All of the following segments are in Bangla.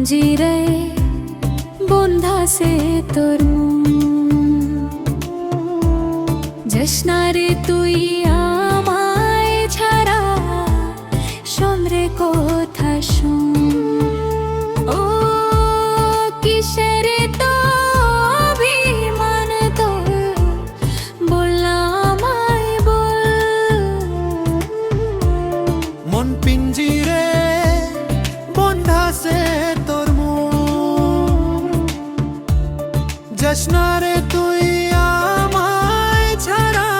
পিঞ্জিরে বন্ধাছে তোর জশনারে তুই আমায় ছাড়া সমরে কথা শুন ও কিসের তো অভিমান তোর বললাম আমায় বল মন পিঞ্জিরে বন্ধাছে তোর জশনারে তুই আমায় ছাড়া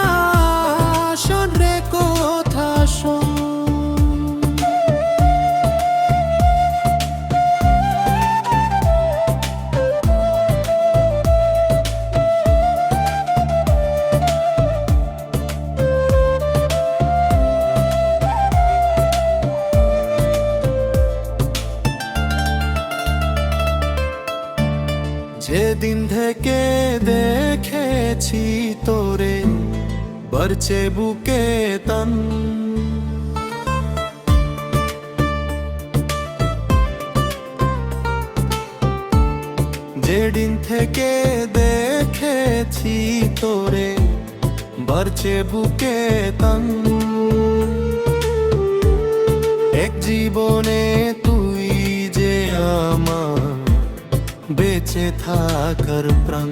শোন রে কথা শোন যেদিন থেকে দেখেছি তোরে বাড়ছে বুকে তান যেদিন থেকে দেখেছি তোরে বাড়ছে বুকে তান এক জীবনে তুই যে আমার বেঁচে থাকার প্রাণ